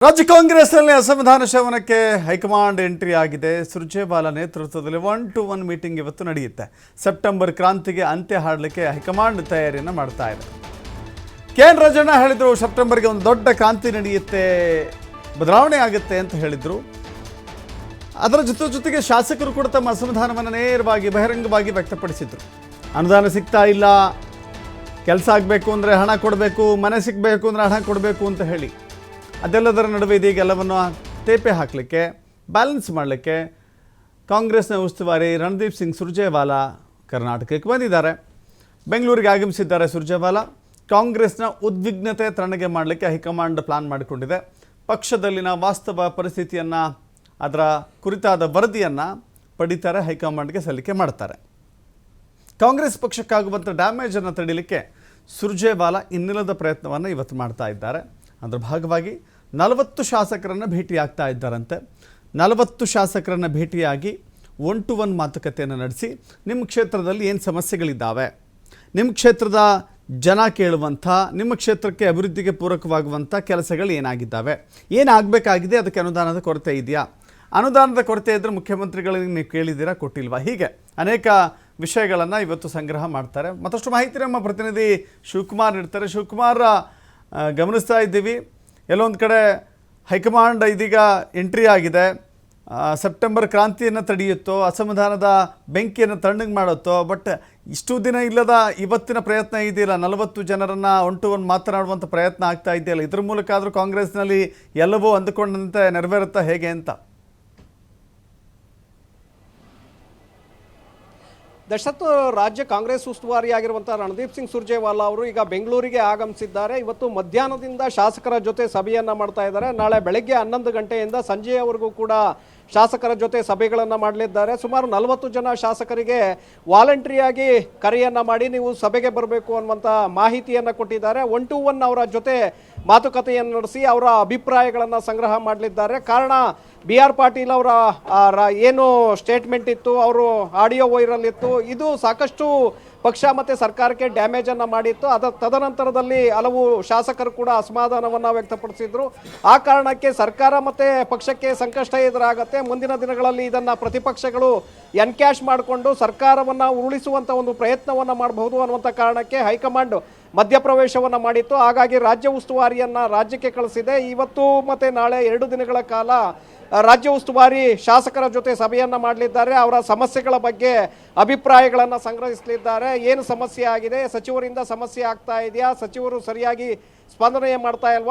ರಾಜ್ಯ ಕಾಂಗ್ರೆಸ್ನಲ್ಲಿ ಅಸಮಾಧಾನ ಶಮನಕ್ಕೆ ಹೈಕಮಾಂಡ್ ಎಂಟ್ರಿ ಆಗಿದೆ. ಸುರ್ಜೇವಾಲಾ ನೇತೃತ್ವದಲ್ಲಿ 1-to-1 ಮೀಟಿಂಗ್ ಇವತ್ತು ನಡೆಯುತ್ತೆ. ಸೆಪ್ಟೆಂಬರ್ ಕ್ರಾಂತಿಗೆ ಅಂತ್ಯ ಹಾಡಲಿಕ್ಕೆ ಹೈಕಮಾಂಡ್ ತಯಾರಿಯನ್ನು ಮಾಡ್ತಾ ಇದೆ. ಕೆಎನ್ ರಾಜಣ್ಣ ಹೇಳಿದರು, ಸೆಪ್ಟೆಂಬರ್ಗೆ ಒಂದು ದೊಡ್ಡ ಕ್ರಾಂತಿ ನಡೆಯುತ್ತೆ, ಬದಲಾವಣೆ ಆಗುತ್ತೆ ಅಂತ ಹೇಳಿದರು. ಅದರ ಜೊತೆಗೆ ಶಾಸಕರು ಕೂಡ ತಮ್ಮ ಅಸಮಾಧಾನವನ್ನು ನೇರವಾಗಿ ಬಹಿರಂಗವಾಗಿ ವ್ಯಕ್ತಪಡಿಸಿದರು. ಅನುದಾನ ಸಿಗ್ತಾ ಇಲ್ಲ, ಕೆಲಸ ಆಗಬೇಕು ಅಂದರೆ ಹಣ ಕೊಡಬೇಕು, ಮನೆ ಸಿಗಬೇಕು ಅಂದರೆ ಹಣ ಕೊಡಬೇಕು ಅಂತ ಹೇಳಿ ಅದೆಲ್ಲದರ ನಡುವೆ ಇದೀಗ ಎಲ್ಲವನ್ನು ತೇಪೆ ಹಾಕಲಿಕ್ಕೆ, ಬ್ಯಾಲೆನ್ಸ್ ಮಾಡಲಿಕ್ಕೆ ಕಾಂಗ್ರೆಸ್ನ ಉಸ್ತುವಾರಿ ರಣದೀಪ್ ಸಿಂಗ್ ಸುರ್ಜೇವಾಲಾ ಕರ್ನಾಟಕಕ್ಕೆ ಬಂದಿದ್ದಾರೆ. ಬೆಂಗಳೂರಿಗೆ ಆಗಮಿಸಿದ್ದಾರೆ ಸುರ್ಜೇವಾಲಾ. ಕಾಂಗ್ರೆಸ್ನ ಉದ್ವಿಗ್ನತೆ ತಣ್ಣಗೆ ಮಾಡಲಿಕ್ಕೆ ಹೈಕಮಾಂಡ್ ಪ್ಲಾನ್ ಮಾಡಿಕೊಂಡಿದೆ. ಪಕ್ಷದಲ್ಲಿನ ವಾಸ್ತವ ಪರಿಸ್ಥಿತಿಯನ್ನು, ಅದರ ಕುರಿತಾದ ವರದಿಯನ್ನು ಪಡಿತಾರೆ, ಹೈಕಮಾಂಡ್ಗೆ ಸಲ್ಲಿಕೆ ಮಾಡ್ತಾರೆ. ಕಾಂಗ್ರೆಸ್ ಪಕ್ಷಕ್ಕಾಗುವಂಥ ಡ್ಯಾಮೇಜನ್ನು ತಡೆಯಲಿಕ್ಕೆ ಸುರ್ಜೇವಾಲಾ ಇನ್ನಿಲ್ಲದ ಪ್ರಯತ್ನವನ್ನು ಇವತ್ತು ಮಾಡ್ತಾ ಇದ್ದಾರೆ. ಅದರ ಭಾಗವಾಗಿ 40 ಶಾಸಕರನ್ನು ಭೇಟಿಯಾಗ್ತಾ ಇದ್ದಾರಂತೆ. 40 ಶಾಸಕರನ್ನು ಭೇಟಿಯಾಗಿ 1-to-1 ಮಾತುಕತೆಯನ್ನು ನಡೆಸಿ, ನಿಮ್ಮ ಕ್ಷೇತ್ರದಲ್ಲಿ ಏನು ಸಮಸ್ಯೆಗಳಿದ್ದಾವೆ, ನಿಮ್ಮ ಕ್ಷೇತ್ರದ ಜನ ಕೇಳುವಂಥ, ನಿಮ್ಮ ಕ್ಷೇತ್ರಕ್ಕೆ ಅಭಿವೃದ್ಧಿಗೆ ಪೂರಕವಾಗುವಂಥ ಕೆಲಸಗಳು ಏನಾಗಿದ್ದಾವೆ, ಏನಾಗಬೇಕಾಗಿದೆ, ಅದಕ್ಕೆ ಅನುದಾನದ ಕೊರತೆ ಇದೆಯಾ, ಅನುದಾನದ ಕೊರತೆ ಇದ್ದರೆ ಮುಖ್ಯಮಂತ್ರಿಗಳಿಗೆ ನೀವು ಕೇಳಿದ್ದೀರಾ, ಕೊಟ್ಟಿಲ್ವಾ, ಹೀಗೆ ಅನೇಕ ವಿಷಯಗಳನ್ನು ಇವತ್ತು ಸಂಗ್ರಹ ಮಾಡ್ತಾರೆ. ಮತ್ತಷ್ಟು ಮಾಹಿತಿ ನಮ್ಮ ಪ್ರತಿನಿಧಿ ಶಿವಕುಮಾರ್ ನೀಡ್ತಾರೆ. ಶಿವಕುಮಾರ್, ಗಮನಿಸ್ತಾ ಇದ್ದೀವಿ ಎಲ್ಲೊಂದು ಕಡೆ ಹೈಕಮಾಂಡ್ ಇದೀಗ ಎಂಟ್ರಿ ಆಗಿದೆ. ಸೆಪ್ಟೆಂಬರ್ ಕ್ರಾಂತಿಯನ್ನು ತಡೆಯುತ್ತೋ, ಅಸಮಾಧಾನದ ಬೆಂಕಿಯನ್ನು ತಣ್ಣಗೆ ಮಾಡುತ್ತೋ, ಬಟ್ ಇಷ್ಟು ದಿನ ಇಲ್ಲದ ಇವತ್ತಿನ ಪ್ರಯತ್ನ ಇದೆಯಲ್ಲ, 40 ಜನರನ್ನು 1-to-1 ಮಾತನಾಡುವಂಥ ಪ್ರಯತ್ನ ಆಗ್ತಾ ಇದೆಯಲ್ಲ, ಇದ್ರ ಮೂಲಕ ಆದರೂ ಕಾಂಗ್ರೆಸ್ನಲ್ಲಿ ಎಲ್ಲವೂ ಅಂದುಕೊಂಡಂತೆ ನೆರವೇರುತ್ತಾ ಹೇಗೆ ಅಂತ? ದಶರಥ್, ರಾಜ್ಯ ಕಾಂಗ್ರೆಸ್ ಉಸ್ತುವಾರಿಯಾಗಿರುವಂಥ ರಣದೀಪ್ ಸಿಂಗ್ ಸುರ್ಜೇವಾಲಾ ಅವರು ಈಗ ಬೆಂಗಳೂರಿಗೆ ಆಗಮಿಸಿದ್ದಾರೆ. ಇವತ್ತು ಮಧ್ಯಾಹ್ನದಿಂದ ಶಾಸಕರ ಜೊತೆ ಸಭೆಯನ್ನು ಮಾಡ್ತಾ ಇದ್ದಾರೆ. ನಾಳೆ ಬೆಳಗ್ಗೆ 11 ಗಂಟೆಯಿಂದ ಸಂಜೆಯವರೆಗೂ ಕೂಡ ಶಾಸಕರ ಜೊತೆ ಸಭೆಗಳನ್ನು ಮಾಡಲಿದ್ದಾರೆ. ಸುಮಾರು 40 ಜನ ಶಾಸಕರಿಗೆ ವಾಲಂಟ್ರಿಯಾಗಿ ಕರೆಯನ್ನು ಮಾಡಿ ನೀವು ಸಭೆಗೆ ಬರಬೇಕು ಅನ್ನುವಂಥ ಮಾಹಿತಿಯನ್ನು ಕೊಟ್ಟಿದ್ದಾರೆ. 1-to-1 ಅವರ ಜೊತೆ ಮಾತುಕತೆಯನ್ನು ನಡೆಸಿ ಅವರ ಅಭಿಪ್ರಾಯಗಳನ್ನು ಸಂಗ್ರಹ ಮಾಡಲಿದ್ದಾರೆ. ಕಾರಣ BR ಪಾಟೀಲ್ ಅವರ ಏನು ಸ್ಟೇಟ್ಮೆಂಟ್ ಇತ್ತು, ಅವರು ಆಡಿಯೋ ವೈರಲ್ ಇತ್ತು, ಇದು ಸಾಕಷ್ಟು ಪಕ್ಷ ಮತ್ತು ಸರ್ಕಾರಕ್ಕೆ ಡ್ಯಾಮೇಜನ್ನು ಮಾಡಿತ್ತು. ತದನಂತರದಲ್ಲಿ ಹಲವು ಶಾಸಕರು ಕೂಡ ಅಸಮಾಧಾನವನ್ನು ವ್ಯಕ್ತಪಡಿಸಿದ್ರು. ಆ ಕಾರಣಕ್ಕೆ ಸರ್ಕಾರ ಮತ್ತು ಪಕ್ಷಕ್ಕೆ ಸಂಕಷ್ಟ ಎದುರಾಗುತ್ತೆ. ಮುಂದಿನ ದಿನಗಳಲ್ಲಿ ಇದನ್ನು ಪ್ರತಿಪಕ್ಷಗಳು ಎನ್ಕ್ಯಾಶ್ ಮಾಡಿಕೊಂಡು ಸರ್ಕಾರವನ್ನು ಉರುಳಿಸುವಂಥ ಒಂದು ಪ್ರಯತ್ನವನ್ನು ಮಾಡಬಹುದು ಅನ್ನುವಂಥ ಕಾರಣಕ್ಕೆ ಹೈಕಮಾಂಡ್ ಮಧ್ಯಪ್ರವೇಶವನ್ನು ಮಾಡಿತ್ತು. ಹಾಗಾಗಿ ರಾಜ್ಯ ಉಸ್ತುವಾರಿಯನ್ನು ರಾಜ್ಯಕ್ಕೆ ಕಳಿಸಿದೆ. ಇವತ್ತು ಮತ್ತು ನಾಳೆ 2 ದಿನಗಳ ಕಾಲ ರಾಜ್ಯ ಉಸ್ತುವಾರಿ ಶಾಸಕರ ಜೊತೆ ಸಭೆಯನ್ನು ಮಾಡಲಿದ್ದಾರೆ. ಅವರ ಸಮಸ್ಯೆಗಳ ಬಗ್ಗೆ ಅಭಿಪ್ರಾಯಗಳನ್ನು ಸಂಗ್ರಹಿಸಲಿದ್ದಾರೆ. ಏನು ಸಮಸ್ಯೆ ಆಗಿದೆ, ಸಚಿವರಿಂದ ಸಮಸ್ಯೆ ಆಗ್ತಾ ಇದೆಯಾ, ಸಚಿವರು ಸರಿಯಾಗಿ ಸ್ಪಂದನೆ ಮಾಡ್ತಾ ಇಲ್ವಾ,